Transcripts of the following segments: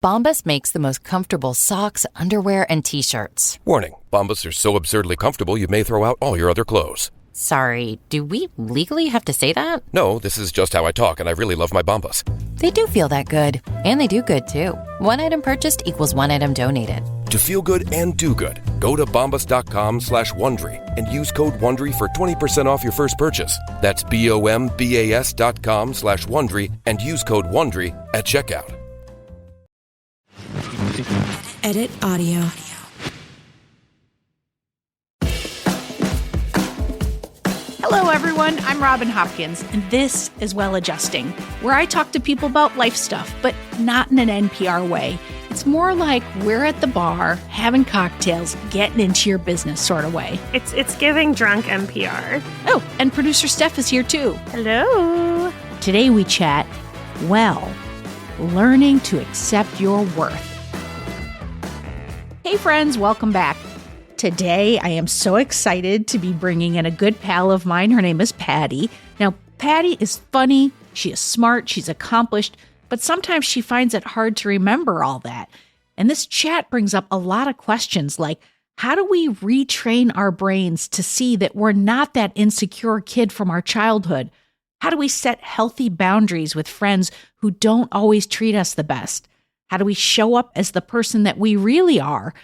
Bombas makes the most comfortable socks, underwear, and T-shirts. Warning, Bombas are so absurdly comfortable you may throw out all your other clothes. Sorry, do we legally have to say that? No, this is just how I talk, and I really love my Bombas. They do feel that good. And they do good, too. One item purchased equals one item donated. To feel good and do good, go to bombas.com/Wondery and use code WONDERY for 20% off your first purchase. That's BOMBAS.com/Wondery and use code WONDERY at checkout. Edit audio. Hello, everyone. I'm Robin Hopkins, and this is Well Adjusting, where I talk to people about life stuff, but not in an NPR way. It's more like we're at the bar, having cocktails, getting into your business sort of way. It's giving drunk NPR. Oh, and producer Steph is here too. Hello. Today we chat, learning to accept your worth. Hey friends, welcome back. Today I am so excited to be bringing in a good pal of mine. Her name is Patty. Now, Patty is funny, she is smart, she's accomplished, but sometimes she finds it hard to remember all that. And this chat brings up a lot of questions like, how do we retrain our brains to see that we're not that insecure kid from our childhood? How do we set healthy boundaries with friends who don't always treat us the best? How do we show up as the person that we really are?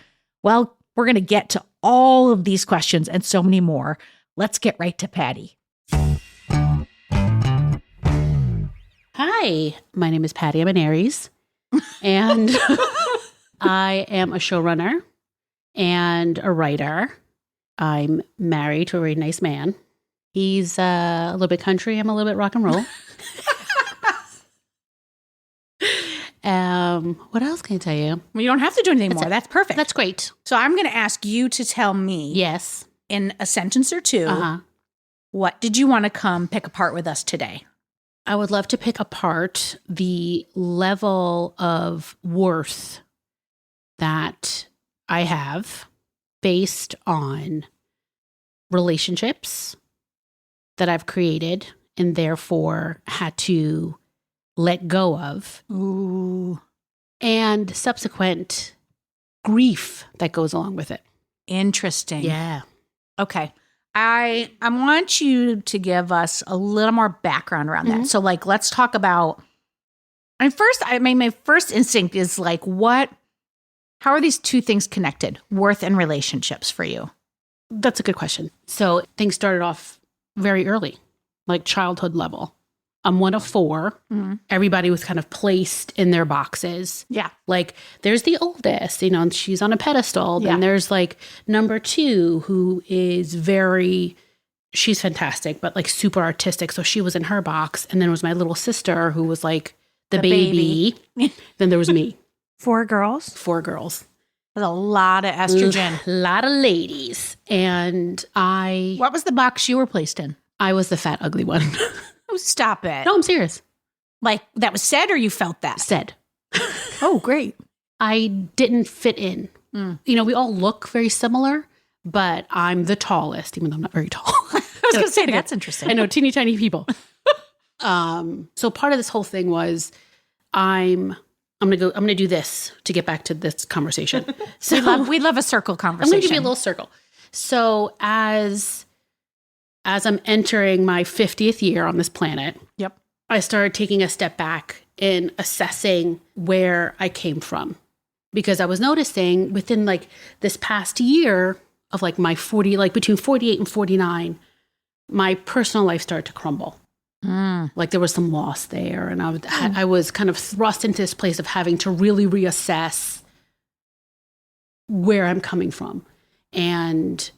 Well, we're going to get to all of these questions and so many more. Let's get right to Patty. Hi, my name is Patty. I'm an Aries, and I am a showrunner and a writer. I'm married to a very nice man. He's a little bit country. I'm a little bit rock and roll. What else can I tell you? Well, you don't have to do anything more. That's perfect. That's great. So I'm going to ask you to tell me, Yes. in a sentence or two, what did you want to come pick apart with us today? I would love to pick apart the level of worth that I have based on relationships that I've created and therefore had to let go of. Ooh. And subsequent grief that goes along with it. Interesting. Yeah. Okay. I want you to give us a little more background around that. So let's talk about, my first instinct is how are these two things connected? Worth and relationships for you? That's a good question. So things started off very early, like childhood level. I'm one of four. Everybody was kind of placed in their boxes. Yeah. Like there's the oldest, and she's on a pedestal. Yeah. Then there's like number two, who is she's fantastic, but like super artistic. So she was in her box. And then there was my little sister who was like the baby. Then there was me. Four girls. There's a lot of estrogen. A lot of ladies. And What was the box you were placed in? I was the fat, ugly one. Oh, stop it. No, I'm serious. Like that was said or you felt that? Said. Oh, great. I didn't fit in. We all look very similar, but I'm the tallest, even though I'm not very tall. I was going to say, that's interesting. I know, teeny tiny people. So part of this whole thing was I'm going to do this to get back to this conversation. So we love a circle conversation. I'm going to give you a little circle. So as I'm entering my 50th year on this planet, Yep. I started taking a step back and assessing where I came from. Because I was noticing within like this past year of like my between 48 and 49, my personal life started to crumble. Like there was some loss there. And I was kind of thrust into this place of having to really reassess where I'm coming from. And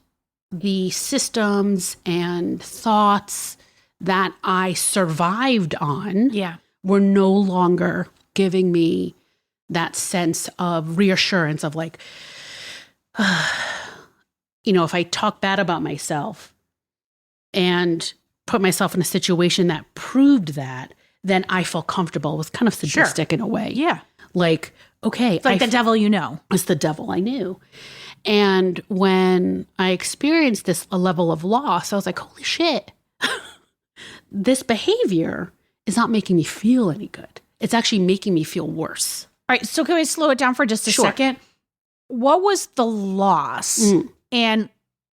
the systems and thoughts that I survived on were no longer giving me that sense of reassurance of like, if I talk bad about myself and put myself in a situation that proved that, then I felt comfortable. It was kind of sadistic in a way. Yeah. Like, okay. It's like the devil you know. It's the devil I knew. And when I experienced a level of loss, I was like, holy shit, this behavior is not making me feel any good. It's actually making me feel worse. right. So can we slow it down for just a Sure. second? What was the loss and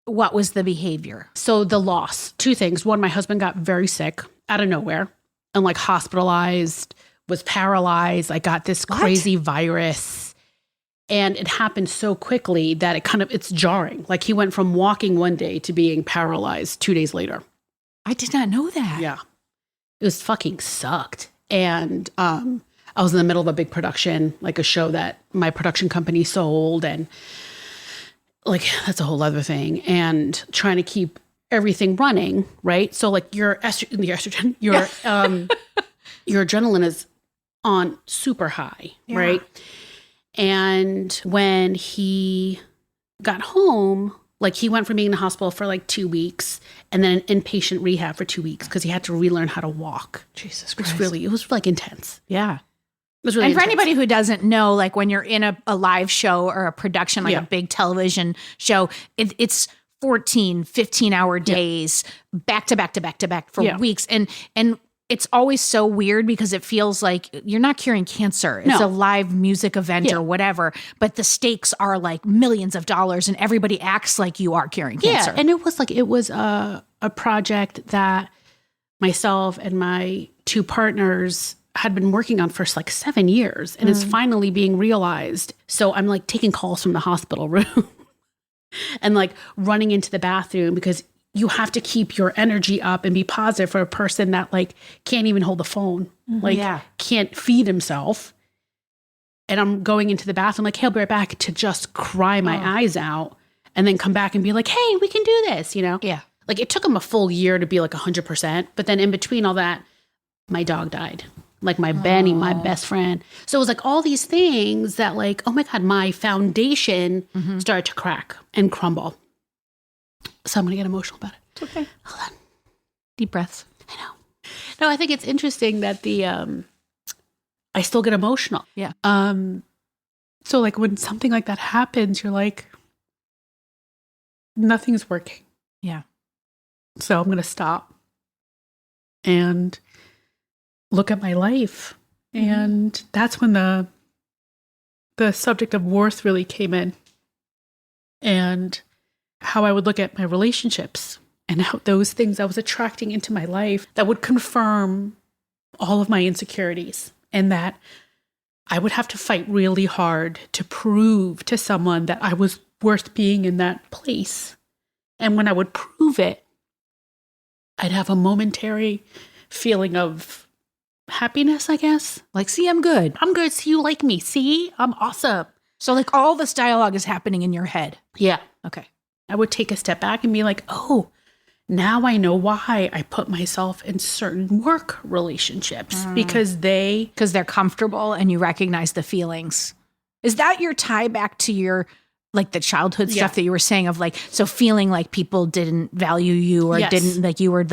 what was the behavior? So the loss, two things. One, my husband got very sick out of nowhere and like hospitalized, was paralyzed. I got this crazy virus and it happened so quickly that it's jarring. Like he went from walking one day to being paralyzed 2 days later. I did not know that. Yeah. It was fucking sucked. And I was in the middle of a big production, like a show that my production company sold. And like, that's a whole other thing. And trying to keep everything running, right? So like your estrogen, your adrenaline is on super high, right? And when he got home, like he went from being in the hospital for like 2 weeks and then inpatient rehab for 2 weeks because he had to relearn how to walk. Jesus Christ. It was like intense. Yeah. It was really And for intense. anybody who doesn't know, like when you're in a live show or a production, like Yeah. a big television show, it's 14, 15-hour days back to back to back to back for weeks. And it's always so weird because it feels like you're not curing cancer. It's a live music event or whatever, but the stakes are like millions of dollars and everybody acts like you are curing cancer. Yeah, and it was a project that myself and my two partners had been working on for like 7 years and it's finally being realized. So I'm like taking calls from the hospital room and like running into the bathroom because you have to keep your energy up and be positive for a person that like can't even hold the phone, like can't feed himself. And I'm going into the bathroom like, hey, I'll be right back to just cry my eyes out and then come back and be like, hey, we can do this, you know? Yeah. Like it took him a full year to be like 100%. But then in between all that, my dog died. Like my Benny, my best friend. So it was like all these things that like, oh my God, my foundation started to crack and crumble. So I'm going to get emotional about it. It's okay. Hold on. Deep breaths. I know. No, I think it's interesting that I still get emotional. Yeah. So like when something like that happens, you're like, nothing's working. Yeah. So I'm going to stop and look at my life. And that's when the subject of worth really came in and how I would look at my relationships and how those things I was attracting into my life that would confirm all of my insecurities and that I would have to fight really hard to prove to someone that I was worth being in that place. And when I would prove it, I'd have a momentary feeling of happiness, I guess. Like, see, I'm good. I'm good. See, you like me. See, I'm awesome. So like all this dialogue is happening in your head. Yeah. Okay. I would take a step back and be like, oh, now I know why I put myself in certain work relationships because Because they're comfortable and you recognize the feelings. Is that your tie back to your, like the childhood stuff that you were saying of like, so feeling like people didn't value you or didn't, like you were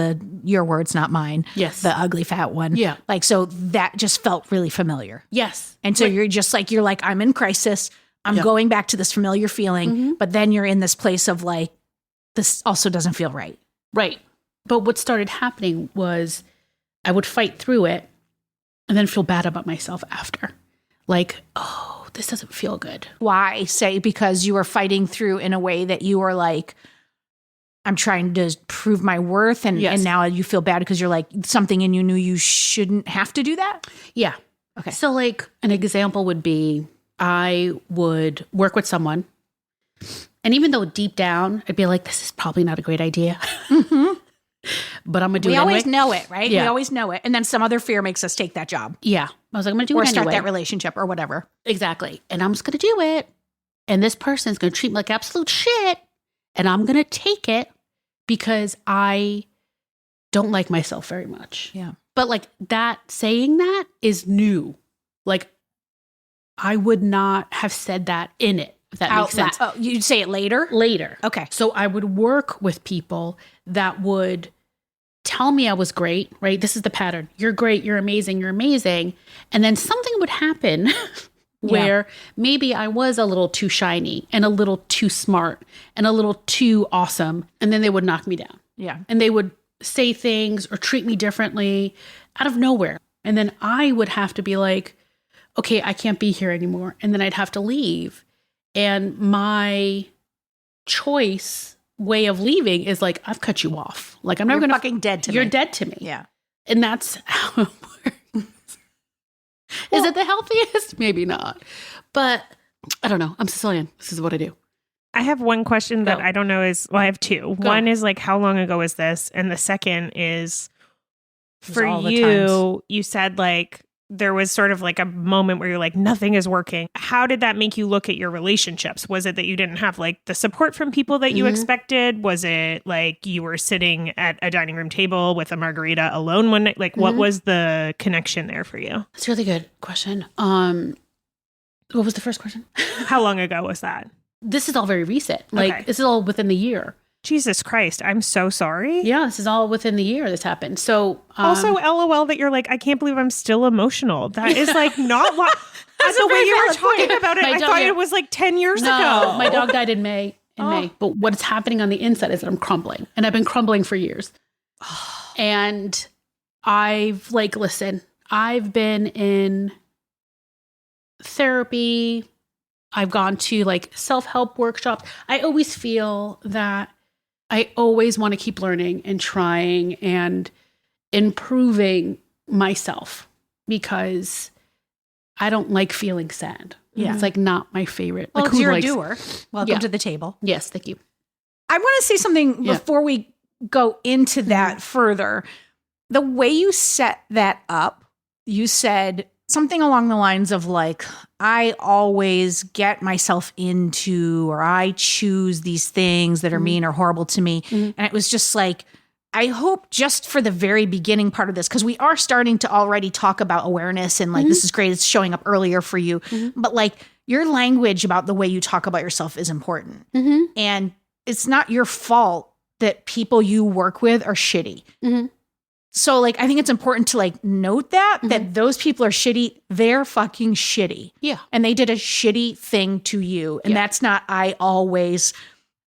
your words, not mine. Yes. The ugly fat one. Yeah. Like, so that just felt really familiar. Yes. And so you're like, I'm in crisis. I'm going back to this familiar feeling, but then you're in this place of like, this also doesn't feel right. Right. But what started happening was I would fight through it and then feel bad about myself after. Like, oh, this doesn't feel good. Why? Say because you were fighting through in a way that you were like, I'm trying to prove my worth. And now you feel bad because you're like, something in you knew you shouldn't have to do that? Yeah. Okay. So like an example would be I would work with someone. And even though deep down, I'd be like, this is probably not a great idea. But I'm going to do it We anyway. always know it, right? Yeah. We always know it. And then some other fear makes us take that job. Yeah. I was like, I'm going to do Or it start anyway. that relationship or whatever. Exactly. And I'm just going to do it. And this person's going to treat me like absolute shit. And I'm going to take it because I don't like myself very much. Yeah. But like that, saying that is new. Like I would not have said that in it, if that makes sense. Oh, you'd say it later? Later. Okay. So I would work with people that would tell me I was great, right? This is the pattern. You're great. You're amazing. You're amazing. And then something would happen where maybe I was a little too shiny and a little too smart and a little too awesome. And then they would knock me down. Yeah. And they would say things or treat me differently out of nowhere. And then I would have to be like, okay, I can't be here anymore. And then I'd have to leave. And my choice way of leaving is like, I've cut you off. Like, I'm never going to fucking dead to me. You're dead to me. Yeah. And that's how it works. Is it the healthiest? Maybe not. But I don't know. I'm Sicilian. This is what I do. I have one question that Go. I don't know I have two. Go. One is like, how long ago was this? And the second is, for all the you, you said like, there was sort of like a moment where you're like, nothing is working. How did that make you look at your relationships? Was it that you didn't have like the support from people that you expected? Was it like you were sitting at a dining room table with a margarita alone one night? Like, what was the connection there for you? It's a really good question. What was the first question? How long ago was that? This is all very recent. Like, Okay. this is all within the year. Jesus Christ, I'm so sorry. Yeah, this is all within the year this happened. So Also, LOL that you're like, I can't believe I'm still emotional. That is like not what the way you were talking about it. My I dog- thought it was like 10 years no, ago. my dog died in May. But what's happening on the inside is that I'm crumbling, and I've been crumbling for years. And I've I've been in therapy. I've gone to like self-help workshops. I always feel that I always want to keep learning and trying and improving myself because I don't like feeling sad. Yeah. It's like not my favorite. Well, Like, it's who you're a likes- doer. Welcome Yeah. to the table. Yes, thank you. I want to say something Yeah. before we go into that further. The way you set that up, you said something along the lines of like, I always get myself into, or I choose these things that are mean or horrible to me. And it was just like, I hope just for the very beginning part of this, because we are starting to already talk about awareness and like, this is great. It's showing up earlier for you. But like your language about the way you talk about yourself is important. And it's not your fault that people you work with are shitty. So like, I think it's important to like note that those people are shitty. They're fucking shitty. Yeah. And they did a shitty thing to you. And that's not, I always,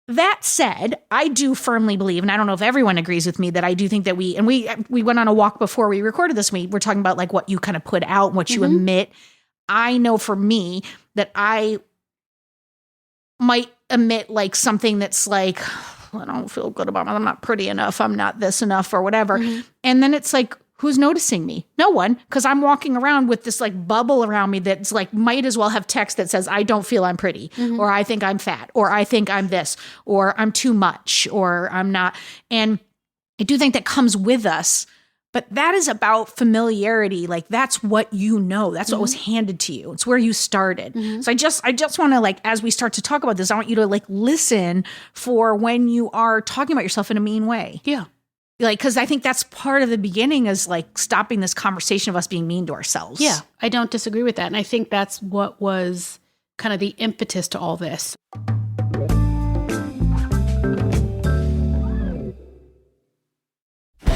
that said, I do firmly believe, and I don't know if everyone agrees with me, that I do think that we went on a walk before we recorded this. We're talking about like what you kind of put out and what you emit. I know for me that I might emit like something that's like, I don't feel good about it. I'm not pretty enough. I'm not this enough or whatever. And then it's like, who's noticing me? No one, because I'm walking around with this like bubble around me that's like, might as well have text that says, I don't feel I'm pretty, or I think I'm fat, or I think I'm this, or I'm too much, or I'm not. And I do think that comes with us, but that is about familiarity. Like that's what you know. That's what was handed to you. It's where you started. So I just want to like, as we start to talk about this, I want you to like listen for when you are talking about yourself in a mean way. Yeah. Like, because I think that's part of the beginning is like stopping this conversation of us being mean to ourselves. Yeah. I don't disagree with that. And I think that's what was kind of the impetus to all this.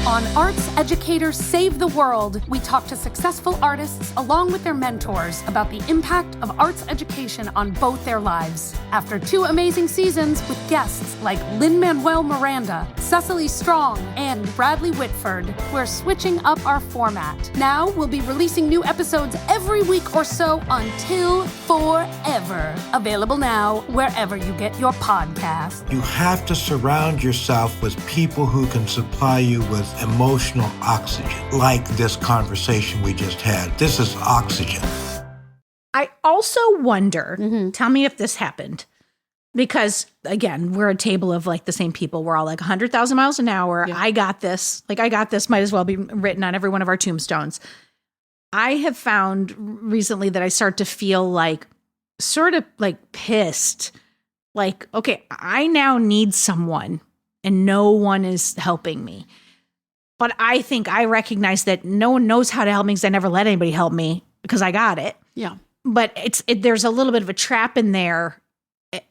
On Arts Educators Save the World, we talk to successful artists along with their mentors about the impact of arts education on both their lives. After 2 amazing seasons with guests like Lin-Manuel Miranda, Cecily Strong, and Bradley Whitford, we're switching up our format. Now we'll be releasing new episodes every week or so until forever. Available now wherever you get your podcasts. You have to surround yourself with people who can supply you with emotional oxygen, like this conversation we just had. This is oxygen. I also wonder, tell me if this happened, because again, we're a table of like the same people. We're all like 100,000 miles an hour. Yeah. I got this. Like I got this might as well be written on every one of our tombstones. I have found recently that I start to feel like sort of like pissed. Like, okay, I now need someone and no one is helping me. But I think I recognize that no one knows how to help me because I never let anybody help me because I got it. Yeah. But there's a little bit of a trap in there.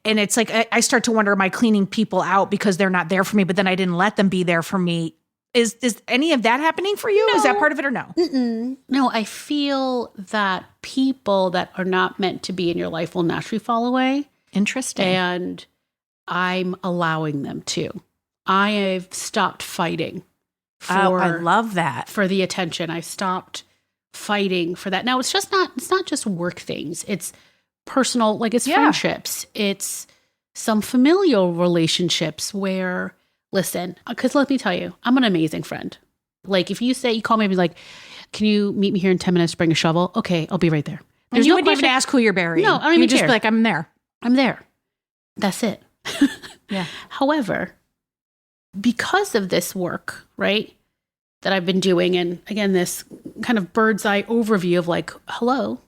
And it's like, I start to wonder, am I cleaning people out because they're not there for me, but then I didn't let them be there for me? Is any of that happening for you? No. Is that part of it or no? No, I feel that people that are not meant to be in your life will naturally fall away. Interesting. And I'm allowing them to. I have stopped fighting I love that. for the attention. I stopped fighting for that. Now it's not just work things. It's personal, like it's friendships. It's some familial relationships where, listen, because let me tell you, I'm an amazing friend. Like if you call me and be like, can you meet me here in 10 minutes to bring a shovel? Okay, I'll be right there. There's you wouldn't even ask who you're burying. No, I don't even just care. Be like, I'm there. I'm there. That's it. Yeah. However, because of this work, right, that I've been doing, and again, this kind of bird's eye overview of like, hello,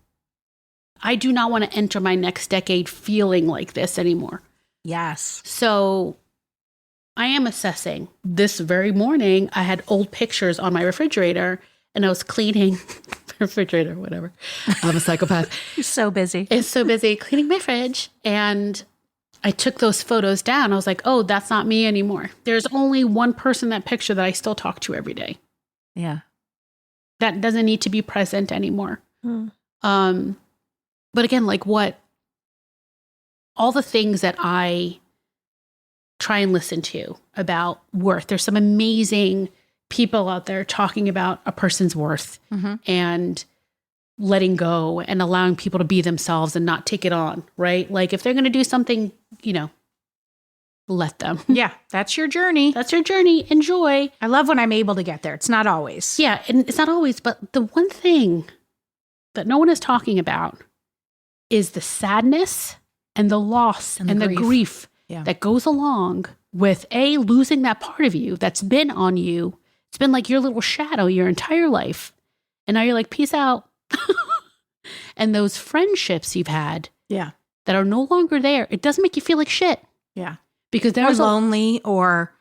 I do not want to enter my next decade feeling like this anymore. Yes. So I am assessing. This very morning, I had old pictures on my refrigerator and I was cleaning refrigerator, whatever. I'm a psychopath. You're so busy. It's so busy cleaning my fridge. And I took those photos down. I was like, oh, that's not me anymore. There's only one person in that picture that I still talk to every day. Yeah. That doesn't need to be present anymore. But again, like all the things that I try and listen to about worth. There's some amazing people out there talking about a person's worth and letting go and allowing people to be themselves and not take it on, right? Like if they're going to do something, let them. Yeah, that's your journey. That's your journey. Enjoy. I love when I'm able to get there. It's not always. Yeah, and it's not always, but the one thing that no one is talking about is the sadness and the loss and the grief that goes along with losing that part of you that's been on you. It's been like your little shadow your entire life. And now you're like, peace out. And those friendships you've had that are no longer there, it doesn't make you feel like shit. Yeah. Because there was lonely or...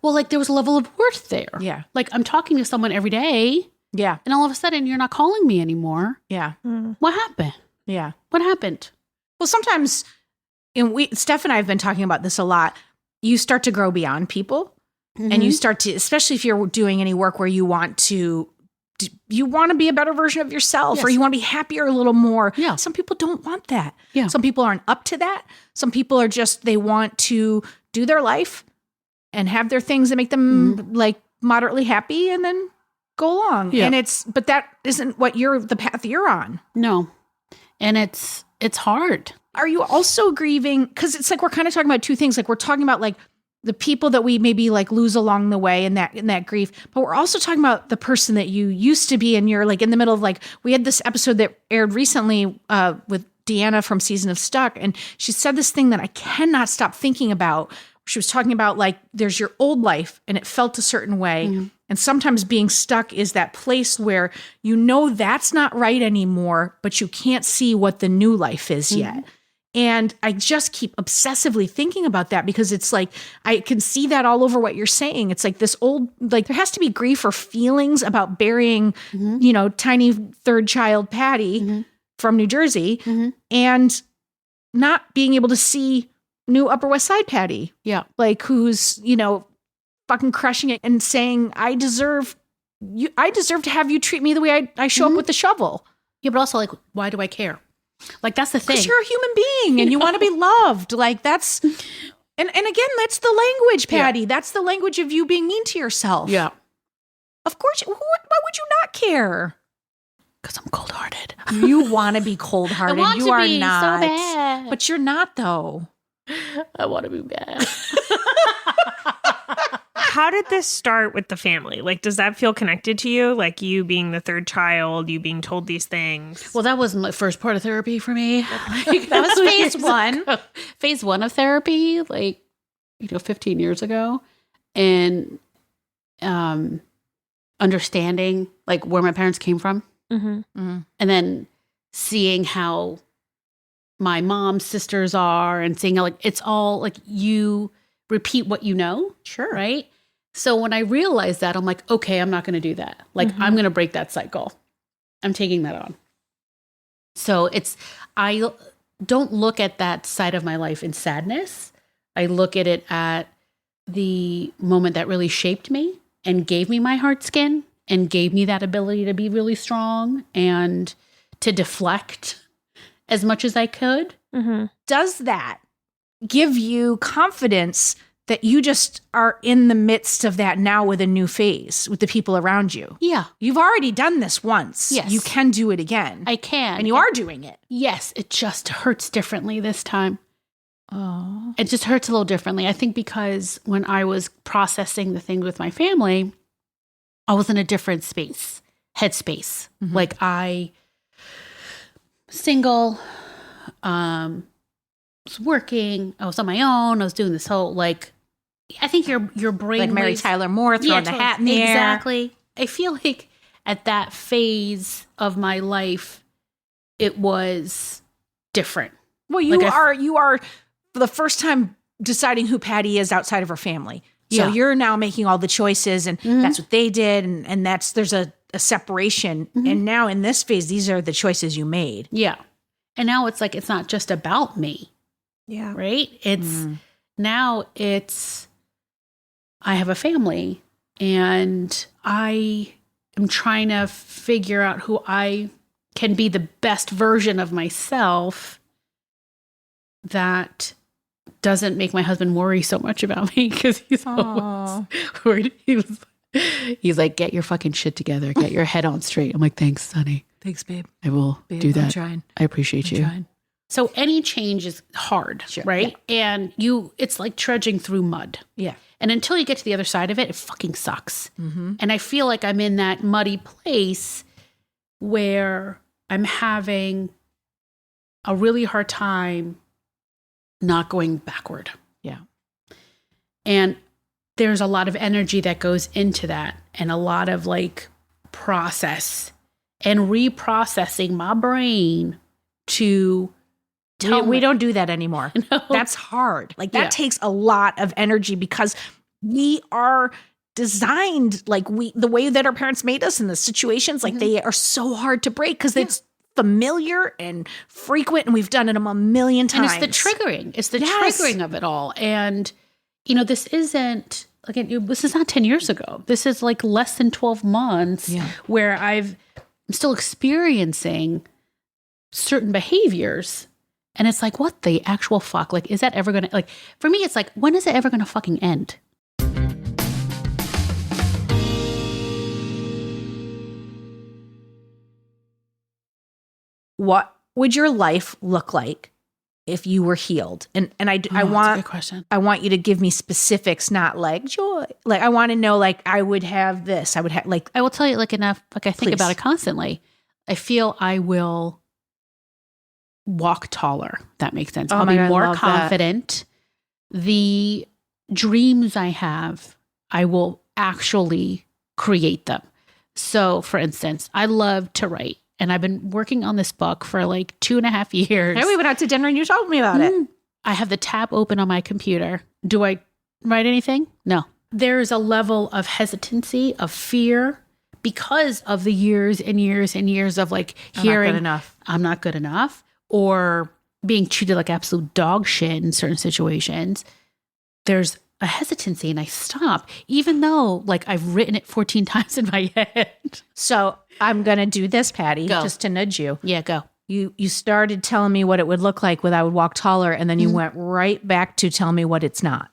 Well, like there was a level of worth there. Yeah. Like I'm talking to someone every day. Yeah. And all of a sudden you're not calling me anymore. Yeah. What happened? Yeah. What happened? Well, sometimes, Steph and I have been talking about this a lot. You start to grow beyond people and you start to, especially if you're doing any work where you want to be a better version of yourself or you want to be happier a little more. Yeah. Some people don't want that. Yeah. Some people aren't up to that. Some people are just, they want to do their life and have their things that make them like moderately happy and then go along. Yeah. And but that isn't the path you're on. No. And it's hard. Are you also grieving? Because it's like we're kind of talking about two things. Like we're talking about like the people that we maybe like lose along the way in that grief, but we're also talking about the person that you used to be, and you're like in the middle of like, we had this episode that aired recently with Deanna from Season of Stuck, and she said this thing that I cannot stop thinking about. She was talking about like there's your old life and it felt a certain way. And sometimes being stuck is that place where that's not right anymore, but you can't see what the new life is yet. And I just keep obsessively thinking about that because it's like, I can see that all over what you're saying. It's like this old, like there has to be grief or feelings about burying, tiny third child Patty from New Jersey and not being able to see new Upper West Side Patty. Yeah. Like who's, fucking crushing it and saying, I deserve to have you treat me the way I show up with the shovel. Yeah, but also like, why do I care? Like that's the thing. Because you're a human being and you want to be loved. Like that's, and again, that's the language, Patty. Yeah. That's the language of you being mean to yourself. Yeah. Of course. Why would you not care? Because I'm cold-hearted. You want to be cold-hearted. You are not. So bad. But you're not though. I want to be bad. How did this start with the family? Like, does that feel connected to you? Like you being the third child, you being told these things? Well, that was my first part of therapy for me. That was phase one. Phase one of therapy, 15 years ago. And understanding like where my parents came from. And then seeing how my mom's sisters are and seeing how like it's all like you repeat what you know. Sure. Right? So when I realized that, I'm like, okay, I'm not going to do that. Like, I'm going to break that cycle. I'm taking that on. So I don't look at that side of my life in sadness. I look at it at the moment that really shaped me and gave me my hard skin and gave me that ability to be really strong and to deflect as much as I could. Does that give you confidence that you just are in the midst of that now with a new phase with the people around you. Yeah. You've already done this once. Yes. You can do it again. I can. And you are doing it. Yes. It just hurts differently this time. Oh. It just hurts a little differently. I think because when I was processing the things with my family, I was in a different space, headspace. Mm-hmm. Like I single, was working, I was on my own, I was doing this whole I think your brain Like Mary waves- Tyler Moore throwing the hat in the air. Exactly. I feel like at that phase of my life, it was different. Well, you are for the first time deciding who Patty is outside of her family. So Yeah. you're now making all the choices, and that's what they did, and there's a separation. And now in this phase, these are the choices you made. Yeah. And now it's like, it's not just about me, Yeah. right? Now I have a family and I am trying to figure out who I can be the best version of myself that doesn't make my husband worry so much about me because he's always worried. He's like, get your fucking shit together. Get your head on straight. I'm like, thanks, Sonny. Thanks, babe. I will do that. I'm trying. I appreciate you. Trying. So any change is hard, right? Yeah. And it's like trudging through mud. Yeah. And until you get to the other side of it, it fucking sucks. And I feel like I'm in that muddy place where I'm having a really hard time not going backward. Yeah. And there's a lot of energy that goes into that and a lot of process and reprocessing my brain to We don't do that anymore. No. That's hard. That takes a lot of energy because we are designed the way that our parents made us in the situations. They are so hard to break because it's familiar and frequent, and we've done it a million times. And it's the triggering. It's the triggering of it all. And, this isn't, this is not 10 years ago. This is less than 12 months where I'm still experiencing certain behaviors. And it's what the actual fuck? Is that ever going to, for me, it's when is it ever going to fucking end? What would your life look like if you were healed? And I That's a want good question. I want you to give me specifics, not joy. I want to know I would have this. I would have I will tell you enough. I think Please. about it constantly. I feel I will walk taller. That makes sense. I'll my be God, I more love that. confident. The dreams I have, I will actually create them. So, for instance, I love to write. And I've been working on this book for 2.5 years. Hey, we went out to dinner and you told me about it. I have the tab open on my computer. Do I write anything? No. There's a level of hesitancy, of fear, because of the years and years and years of hearing, I'm not good enough, or being treated like absolute dog shit in certain situations. There's a hesitancy and I stop, even though I've written it 14 times in my head. So I'm going to do this, Patty, Go. just to nudge you. Yeah, go. You started telling me what it would look like when I would walk taller, and then you went right back to tell me what it's not.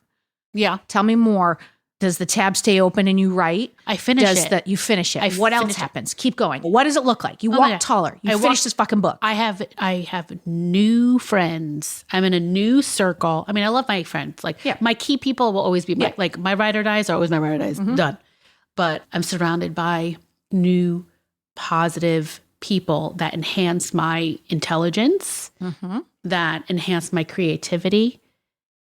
Yeah. Tell me more. Does the tab stay open and you write? I finish Does it. that you finish it? I What else finish it. happens? Keep going. What does it look like? You my walk God. taller. You I finish walk- this fucking book. I have new friends. I'm in a new circle. I mean, I love my friends. My key people will always be my ride or dies are always my ride or dies. Done. But I'm surrounded by new positive people that enhance my intelligence, that enhance my creativity,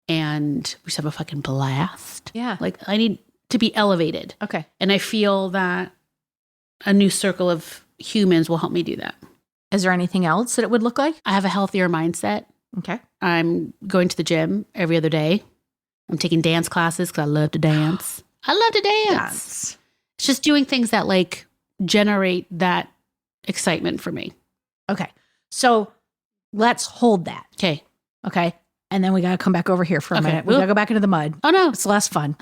and we just have a fucking blast. Yeah. I need to be elevated. Okay. And I feel that a new circle of humans will help me do that. Is there anything else that it would look like? I have a healthier mindset. Okay. I'm going to the gym every other day. I'm taking dance classes because I love to dance. I love to dance. It's just doing things that generate that excitement for me. Okay. So let's hold that. Okay. Okay. And then we got to come back over here for a Okay. minute. We got to go back into the mud. Oh no. It's less fun.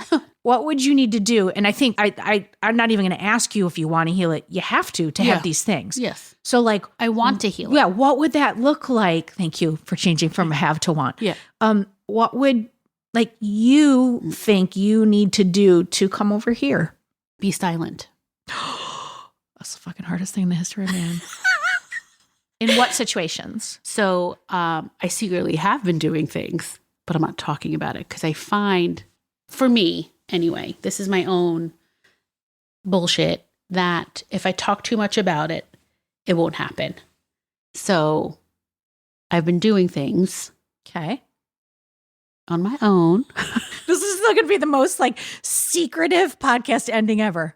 What would you need to do? And I think I'm not even going to ask you if you want to heal it. You have to have these things. Yes. So I want to heal. yeah, what would that look like? Thank you for changing from have to want. Yeah. What would like you think you need to do to come over here? Be silent. That's the fucking hardest thing in the history of man. In what situations? So I secretly have been doing things, but I'm not talking about it because I find, for me anyway, this is my own bullshit, that if I talk too much about it, it won't happen. So I've been doing things. Okay. On my own. This is still going to be the most like secretive podcast ending ever.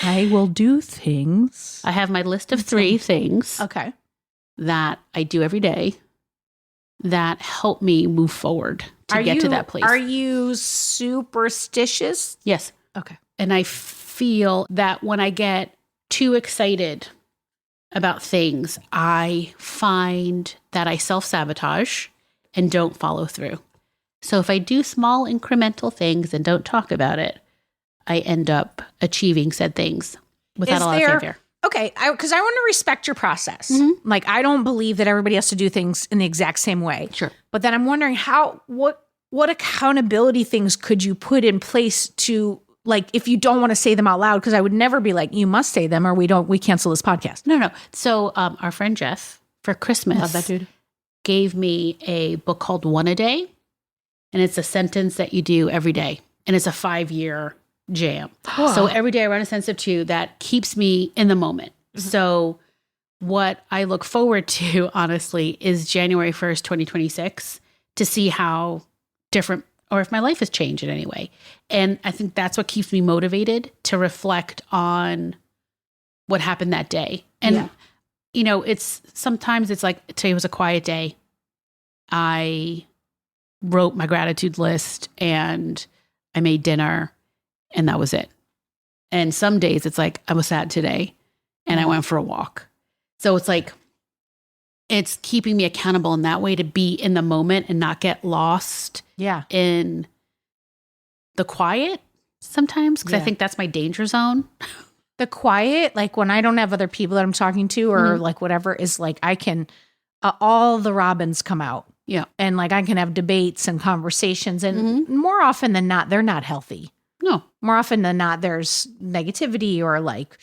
I will do things. I have my list of 3 things. Okay. That I do every day that help me move forward to get to that place. Are you superstitious? Yes. Okay. And I feel that when I get too excited about things, I find that I self-sabotage and don't follow through. So if I do small incremental things and don't talk about it, I end up achieving said things without a lot of fanfare. Okay, because I want to respect your process. Mm-hmm. Like, I don't believe that everybody has to do things in the exact same way. Sure. But then I'm wondering what accountability things could you put in place to, like, if you don't want to say them out loud, because I would never be like, you must say them or we cancel this podcast. No. So our friend Jeff, for Christmas, love that dude, gave me a book called One a Day. And it's a sentence that you do every day. And it's a 5-year jam. Whoa. So every day I run a sentence of 2 that keeps me in the moment. Mm-hmm. So what I look forward to, honestly, is January 1st, 2026, to see how different, or if my life has changed in any way. And I think that's what keeps me motivated to reflect on what happened that day. And, you know, sometimes it's like, today was a quiet day. I wrote my gratitude list and I made dinner and that was it. And some days it's like, I was sad today and I went for a walk. So it's like, it's keeping me accountable in that way to be in the moment and not get lost in the quiet sometimes. Because I think that's my danger zone. The quiet, like when I don't have other people that I'm talking to or like whatever, is like I can, all the Robins come out. Yeah. And like I can have debates and conversations, and more often than not, they're not healthy. No. More often than not, there's negativity or like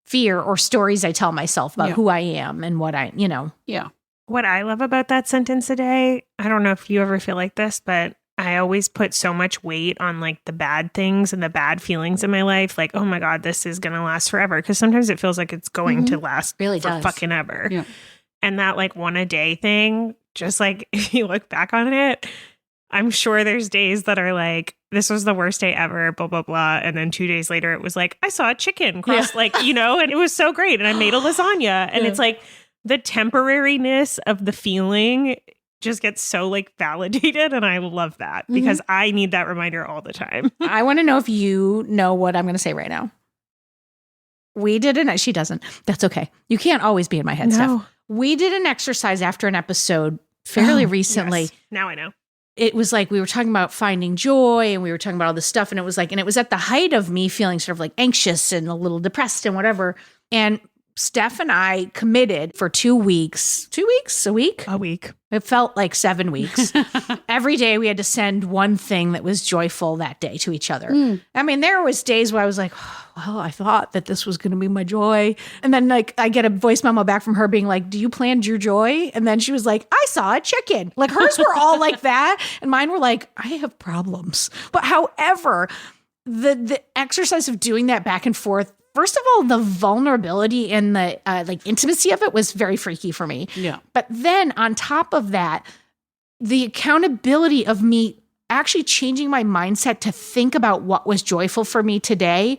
fear or stories I tell myself about who I am and what Yeah. What I love about that sentence a day, I don't know if you ever feel like this, but I always put so much weight on like the bad things and the bad feelings in my life. Like, oh my God, this is going to last forever. Because sometimes it feels like it's going to last really for does. fucking ever. Yeah. And that like one a day thing, just like if you look back on it, I'm sure there's days that are like, this was the worst day ever, blah, blah, blah. And then 2 days later, it was like, I saw a chicken cross, like, you know, and it was so great. And I made a lasagna. And it's like the temporariness of the feeling just gets so like validated. And I love that because I need that reminder all the time. I want to know if you know what I'm going to say right now. We did she doesn't. That's okay. You can't always be in my head, Steph. We did an exercise after an episode fairly recently. Yes. Now I know. It was like we were talking about finding joy and we were talking about all this stuff. And it was like, and it was at the height of me feeling sort of like anxious and a little depressed and whatever. And Steph and I committed for 2 weeks. 2 weeks? A week? A week. It felt like 7 weeks. Every day we had to send one thing that was joyful that day to each other. I mean, there was days where I was like, oh, well, I thought that this was going to be my joy. And then like I get a voice memo back from her being like, do you plan your joy? And then she was like, I saw a chicken. Like hers were all like that. And mine were like, I have problems. But however, the exercise of doing that back and forth, first of all, the vulnerability and the like intimacy of it was very freaky for me. Yeah. But then on top of that, the accountability of me actually changing my mindset to think about what was joyful for me today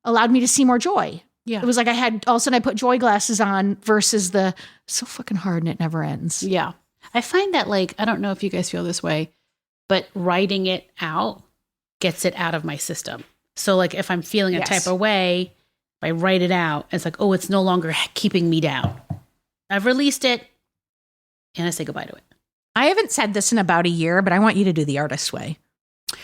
allowed me to see more joy. Yeah. It was like all of a sudden I put joy glasses on versus the so fucking hard and it never ends. Yeah. I find that like, I don't know if you guys feel this way, but writing it out gets it out of my system. So like if I'm feeling a type of way, if I write it out, it's like, oh, it's no longer keeping me down. I've released it and I say goodbye to it. I haven't said this in about a year, but I want you to do the artist way.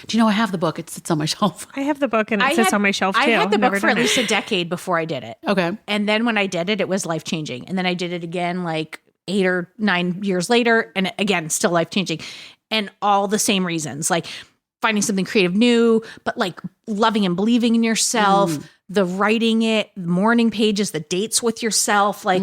Do you know I have the book? It sits on my shelf. I have the book and it sits on my shelf too. I had the book Never for at done it. least a decade before I did it. Okay. And then when I did it, it was life-changing. And then I did it again like 8 or 9 years later. And again, still life-changing. And all the same reasons. Like finding something creative new, but like loving and believing in yourself, the writing it, the morning pages, the dates with yourself, like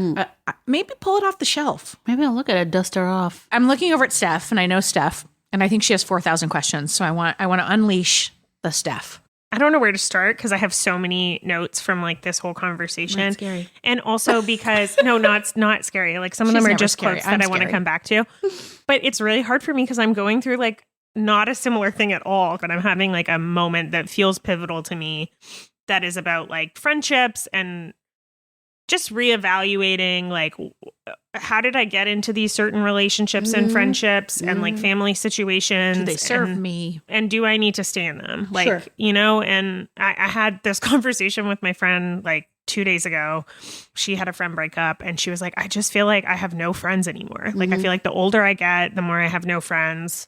maybe pull it off the shelf. Maybe I'll look at it, dust her off. I'm looking over at Steph, and I know Steph, and I think she has 4,000 questions. So I want to unleash the Steph. I don't know where to start because I have so many notes from like this whole conversation. That's scary. And also because, no, not scary. Like some of them are just scary. quotes that I want to come back to. But it's really hard for me because I'm going through like not a similar thing at all. But I'm having like a moment that feels pivotal to me that is about like friendships and just reevaluating like how did I get into these certain relationships and friendships and like family situations? Do they serve me? And do I need to stay in them? Like, Sure. you know, and I had this conversation with my friend like 2 days ago. She had a friend break up and she was like, I just feel like I have no friends anymore. Like, I feel like the older I get, the more I have no friends.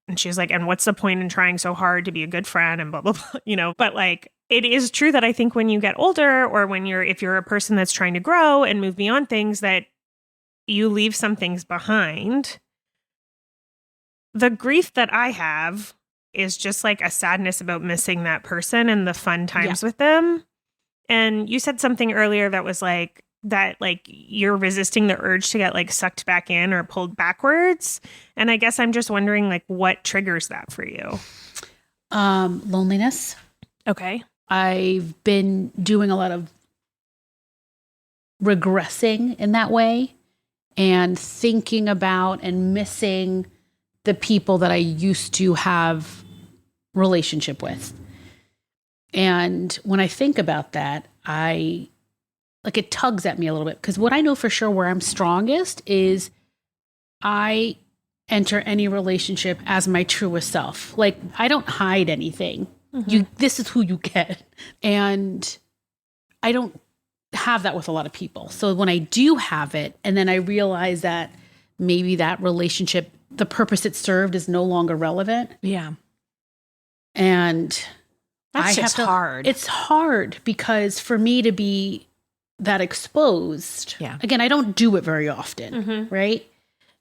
And she was like, and what's the point in trying so hard to be a good friend and blah, blah, blah, you know, but like, it is true that I think when you get older or if you're a person that's trying to grow and move beyond things that you leave some things behind. The grief that I have is just like a sadness about missing that person and the fun times with them. And you said something earlier that was like that, like you're resisting the urge to get like sucked back in or pulled backwards. And I guess I'm just wondering like what triggers that for you? Loneliness. Okay. I've been doing a lot of regressing in that way and thinking about and missing the people that I used to have relationship with. And when I think about that, it tugs at me a little bit because what I know for sure where I'm strongest is I enter any relationship as my truest self. Like I don't hide anything. This is who you get. And I don't have that with a lot of people. So when I do have it, and then I realize that maybe that relationship, the purpose it served is no longer relevant. Yeah. And That's just hard. It's hard because for me to be that exposed, again, I don't do it very often, right?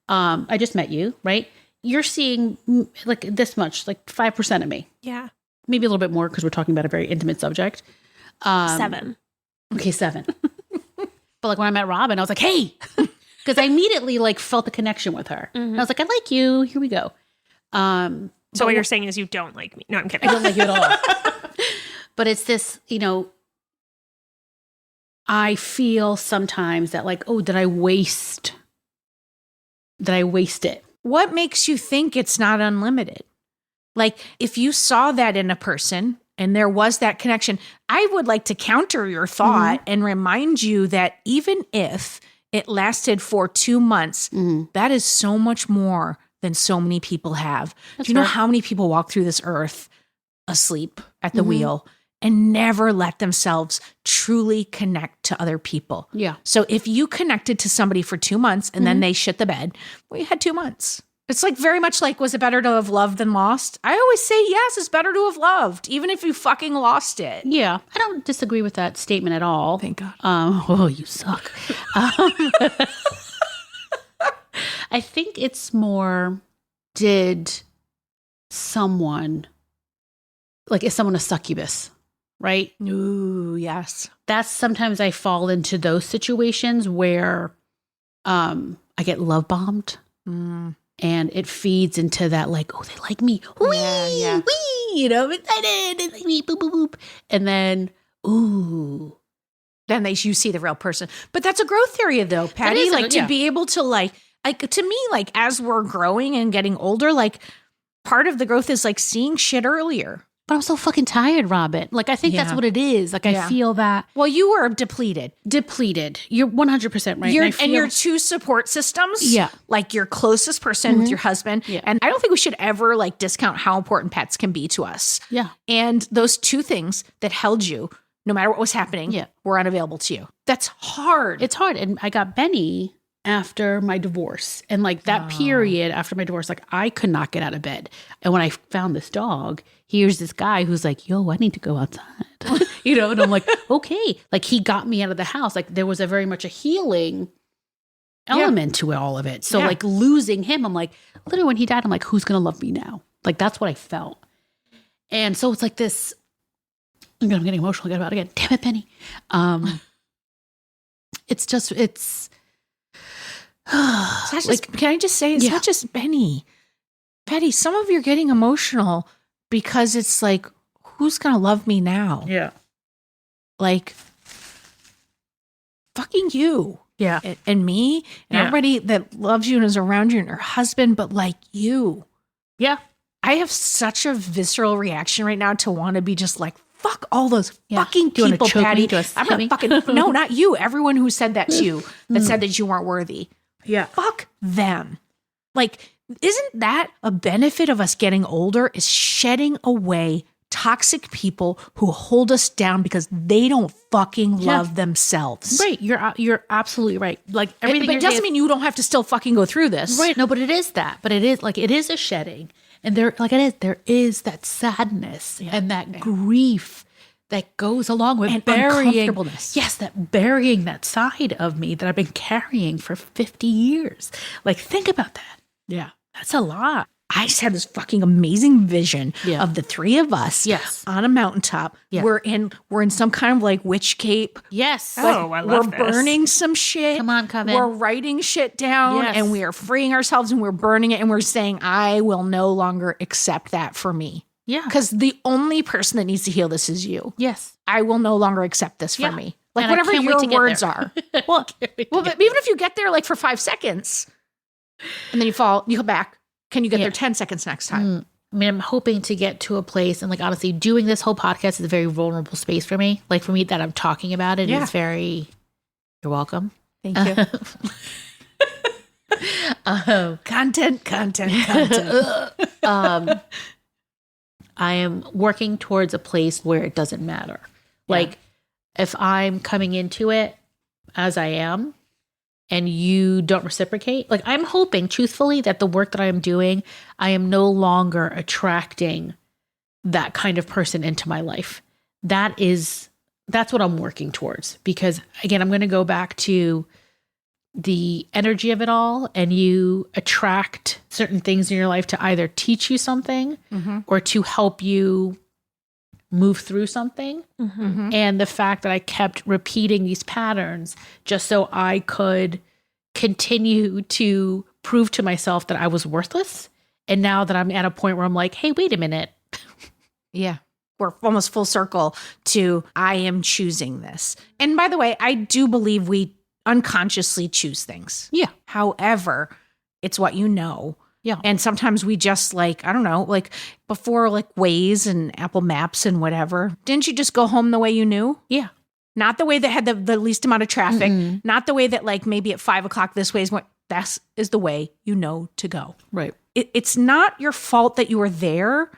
I just met you, right? You're seeing like this much, like 5% of me. Yeah. Maybe a little bit more because we're talking about a very intimate subject. 7. Okay, 7. But like when I met Robin, I was like, hey, because I immediately like felt the connection with her. And I was like, I like you. Here we go. So what you're saying is you don't like me. No, I'm kidding. I don't like you at all. But it's this, you know, I feel sometimes that like, oh, did I waste it? What makes you think it's not unlimited? Like if you saw that in a person and there was that connection, I would like to counter your thought and remind you that even if it lasted for 2 months, that is so much more than so many people have. That's Do you know right. how many people walk through this earth asleep at the wheel and never let themselves truly connect to other people? Yeah. So if you connected to somebody for 2 months and then they shit the bed, well, you had 2 months. It's like very much like, was it better to have loved than lost? I always say, yes, it's better to have loved, even if you fucking lost it. Yeah. I don't disagree with that statement at all. Thank God. Oh, you suck. I think it's more, did someone, like, is someone a succubus, right? Ooh, yes. That's sometimes I fall into those situations where I get love bombed. And it feeds into that, like, oh, they like me. Wee, wee, you know, excited. They like me, boop, boop, boop. And then, ooh. Then you see the real person. But that's a growth area, though, Patty. Like, to be able to, like, to me, like, as we're growing and getting older, like, part of the growth is, like, seeing shit earlier. But I'm so fucking tired, Robin. Like, I think that's what it is. Like, I feel that. Well, you were depleted. You're 100% right. And your two support systems. Yeah. Like your closest person with your husband. Yeah. And I don't think we should ever like discount how important pets can be to us. Yeah. And those two things that held you, no matter what was happening, were unavailable to you. That's hard. It's hard. And I got Benny after my divorce. And like that period after my divorce, like I could not get out of bed. And when I found this dog, here's this guy who's like, yo, I need to go outside. You know, and I'm like, okay. Like he got me out of the house. Like there was a very much a healing element to all of it. So like losing him, I'm like, literally when he died, I'm like, who's going to love me now? Like that's what I felt. And so it's like this, I'm getting emotional again about it again. Damn it, Penny. It's just, like, can I just say, it's not just Benny. Betty, some of you're getting emotional because it's like, who's going to love me now? Yeah. Like, fucking you. Yeah. And me and everybody that loves you and is around you and her husband, but like you. Yeah. I have such a visceral reaction right now to want to be just like, fuck all those fucking Do you people, wanna choke Patty. me? Do I I'm hit not me? fucking, no, not you. Everyone who said that to you, that said that you weren't worthy. Yeah. Fuck them. Like, isn't that a benefit of us getting older, is shedding away toxic people who hold us down because they don't fucking love themselves. Right. You're absolutely right. Like everything. But it doesn't mean you don't have to still fucking go through this. Right. No, but it is that. But it is like, it is a shedding. And there is that sadness and that grief that goes along with and burying uncomfortableness. Yes, that burying that side of me that I've been carrying for 50 years. Like, think about that. Yeah. That's a lot. I just had this fucking amazing vision Yeah. of the three of us on a mountaintop. Yeah. We're in some kind of like witch cape. Yes. Oh, I love We're this. burning some shit. Come on, come in. We're writing shit down Yes. and we are freeing ourselves and we're burning it and we're saying, I will no longer accept that for me. Yeah. Because the only person that needs to heal this is you. Yes. I will no longer accept this for me. Like, And I whatever can't wait your to get words there. are. Well, but even if you get there like for 5 seconds and then you fall, you go back. Can you get there 10 seconds next time? I mean, I'm hoping to get to a place, and like honestly, doing this whole podcast is a very vulnerable space for me. Like for me, that I'm talking about it is very. You're welcome. Thank you. Content. I am working towards a place where it doesn't matter. Like if I'm coming into it as I am and you don't reciprocate, like I'm hoping truthfully that the work that I am doing, I am no longer attracting that kind of person into my life. That's what I'm working towards, because again, I'm going to go back to the energy of it all, and you attract certain things in your life to either teach you something or to help you move through something. And the fact that I kept repeating these patterns just so I could continue to prove to myself that I was worthless. And now that I'm at a point where I'm like, hey, wait a minute. Yeah. We're almost full circle to I am choosing this. And by the way, I do believe we unconsciously choose things. Yeah. However, it's what you know. Yeah. And sometimes we just like, I don't know, like before like Waze and Apple Maps and whatever, didn't you just go home the way you knew? Yeah. Not the way that had the least amount of traffic, not the way that like maybe at 5 o'clock this way is what, that is the way you know to go. Right. It's not your fault that you were there.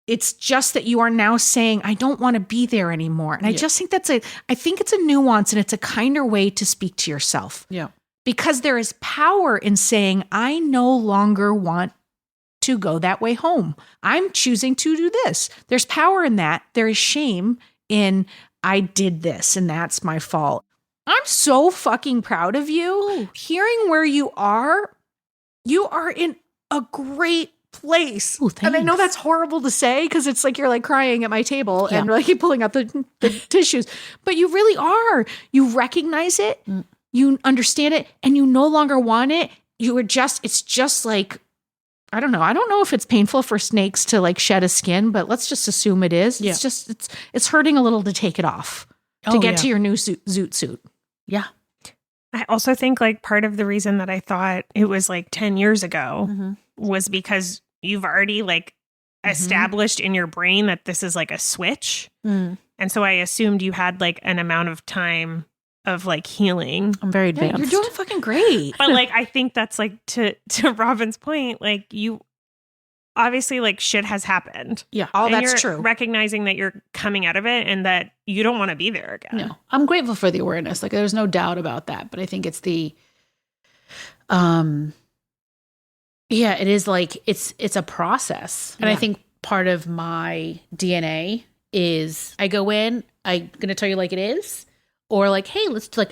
It's just that you are now saying, I don't want to be there anymore. And I just think I think it's a nuance and it's a kinder way to speak to yourself. Yeah. Because there is power in saying, I no longer want to go that way home. I'm choosing to do this. There's power in that. There is shame in, I did this and that's my fault. I'm so fucking proud of you. Hearing where you are in a great place. Ooh, and I know thanks. that's horrible to say because it's like you're like crying at my table and like pulling out the tissues, but you really are. You recognize it, you understand it, and you no longer want it. It's just like, I don't know if it's painful for snakes to like shed a skin, but let's just assume it is. Yeah. It's just, it's hurting a little to take it off, to get to your new zoot suit. Yeah. I also think like part of the reason that I thought it was like 10 years ago was because you've already like established in your brain that this is like a switch. And so I assumed you had like an amount of time of like healing. I'm very advanced. You're doing fucking great. But like, I think that's like to Robin's point, like you obviously like shit has happened. Yeah. Oh, And that's you're true. recognizing that you're coming out of it and that you don't want to be there again. No, I'm grateful for the awareness. Like there's no doubt about that. But I think it's the, it is like, it's a process. And I think part of my DNA is I go in, I'm going to tell you like it is, or like, hey,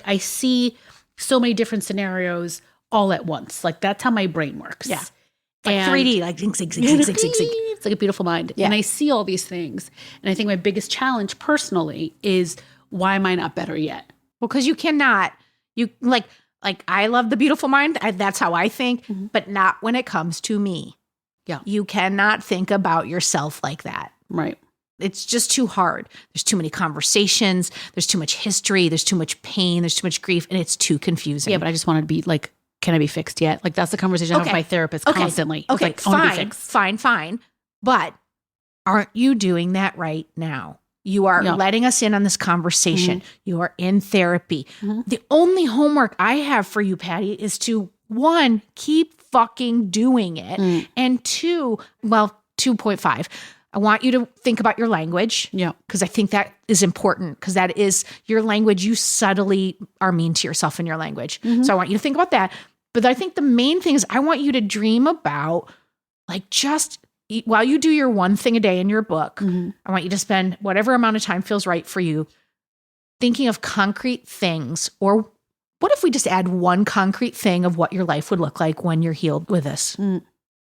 I see so many different scenarios all at once. Like that's how my brain works. Yeah. Like 3D, like zing, zing, zing, zing, zing, zing, zing. It's like a beautiful mind. Yeah. And I see all these things. And I think my biggest challenge personally is, why am I not better yet? Well, because you cannot, you like I love the beautiful mind. That's how I think, but not when it comes to me. Yeah. You cannot think about yourself like that. Right. It's just too hard. There's too many conversations. There's too much history. There's too much pain. There's too much grief. And it's too confusing. Yeah, but I just wanted to be like, can I be fixed yet? Like, that's the conversation I have with my therapist constantly. It's Okay, like, I wanna be fine, fixed. fine. But aren't you doing that right now? You are letting us in on this conversation. You are in therapy. The only homework I have for you, Patty, is to, 1, keep fucking doing it. And 2, 2.5. I want you to think about your language. Yeah. Because I think that is important, because that is your language. You subtly are mean to yourself in your language. So I want you to think about that. But I think the main thing is I want you to dream about, like, just while you do your one thing a day in your book, I want you to spend whatever amount of time feels right for you thinking of concrete things. Or what if we just add one concrete thing of what your life would look like when you're healed with this?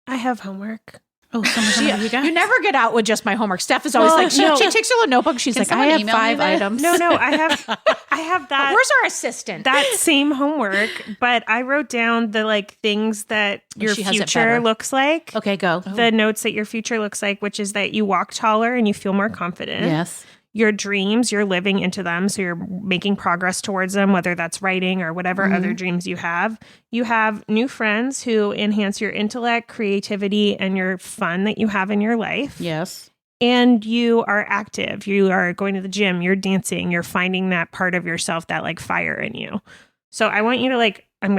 I have homework. Oh, someone You never get out with just my homework. Steph is always like, she takes her little notebook. She's like, I have 5 items. No, I have that. Where's our assistant? That same homework, but I wrote down the like things that your She has it future better. looks like. Okay, go. The notes that your future looks like, which is that you walk taller and you feel more confident. Yes. Your dreams, you're living into them. So you're making progress towards them, whether that's writing or whatever other dreams you have. You have new friends who enhance your intellect, creativity, and your fun that you have in your life. Yes. And you are active. You are going to the gym. You're dancing. You're finding that part of yourself, that like fire in you. So I want you to like, I'll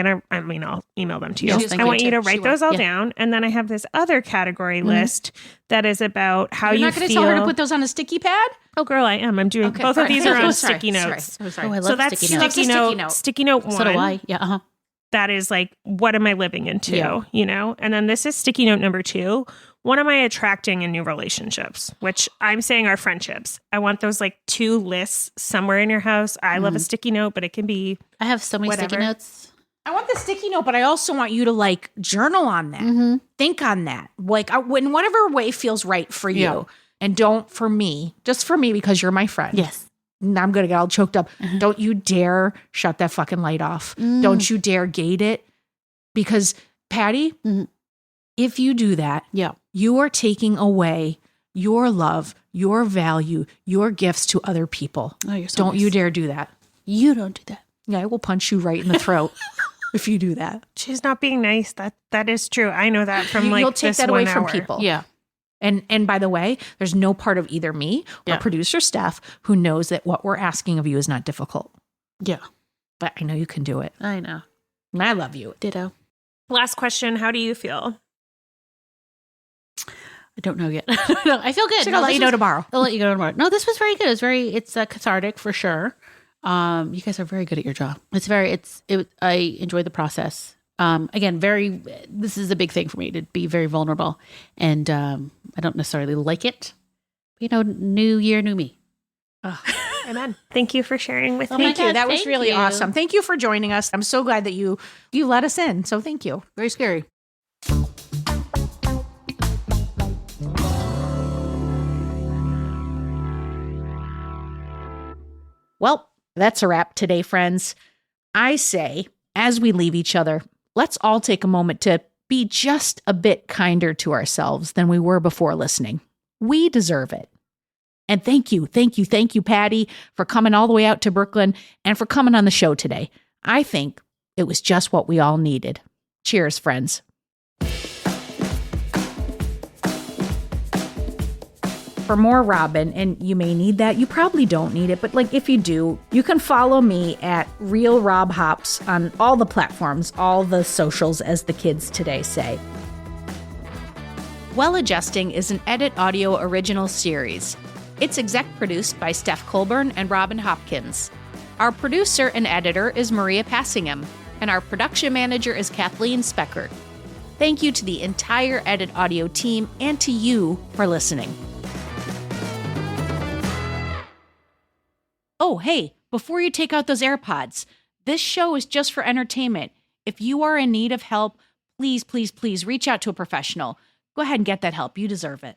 email them to you. Yes, I want you to She write will. those all Yeah. down. And then I have this other category list that is about how You're you not going to feel. tell her to put those on a sticky pad? Oh, girl, I am. I'm doing Okay, both sorry. of these are on Sorry, sticky sorry. notes. Oh, sorry. Oh, I love So that's sticky notes. sticky note. Sticky note 1. So do I. Yeah. That is like, what am I living into? Yeah. You know? And then this is sticky note number 2. What am I attracting in new relationships? Which I'm saying are friendships. I want those like 2 lists somewhere in your house. I love a sticky note, but it can be I have so many sticky Whatever. notes. I want the sticky note, but I also want you to like journal on that. Think on that. Like in whatever way feels right for you. Yeah. And don't for me, just for me, because you're my friend. Yes. And I'm going to get all choked up. Don't you dare shut that fucking light off. Don't you dare gate it. Because Patty, if you do that, you are taking away your love, your value, your gifts to other people. Oh, you're so Don't you dare do that. You don't do that. Yeah, I will punch you right in the throat if you do that. she's not being nice. That is true. I know that from like You'll take this that away 1 from hour. people. Yeah. And by the way, there's no part of either me or producer Steph who knows that what we're asking of you is not difficult. Yeah. But I know you can do it. I know. And I love you. Ditto. Last question. How do you feel? I don't know yet. No, I feel good. So I'll let you know tomorrow. I'll let you know tomorrow. No, this was very good. It's cathartic for sure. You guys are very good at your job. I enjoy the process. Again, this is a big thing for me to be very vulnerable, and I don't necessarily like it. You know, new year, new me. Amen. Thank you for sharing with me. Thank you. God, That was thank really you. awesome. Thank you for joining us. I'm so glad that you let us in. So thank you. Very scary. Well, that's a wrap today, friends. I say, as we leave each other, let's all take a moment to be just a bit kinder to ourselves than we were before listening. We deserve it. And thank you, Patty, for coming all the way out to Brooklyn and for coming on the show today. I think it was just what we all needed. Cheers, friends. For more Robin, and you may need that, you probably don't need it, but like if you do, you can follow me at Real Rob Hops on all the platforms, all the socials, as the kids today say. Well Adjusting is an Edit Audio original series. It's exec produced by Steph Colburn and Robin Hopkins. Our producer and editor is Maria Passingham, and our production manager is Kathleen Speckert. Thank you to the entire Edit Audio team and to you for listening. Oh, hey, before you take out those AirPods, this show is just for entertainment. If you are in need of help, please reach out to a professional. Go ahead and get that help. You deserve it.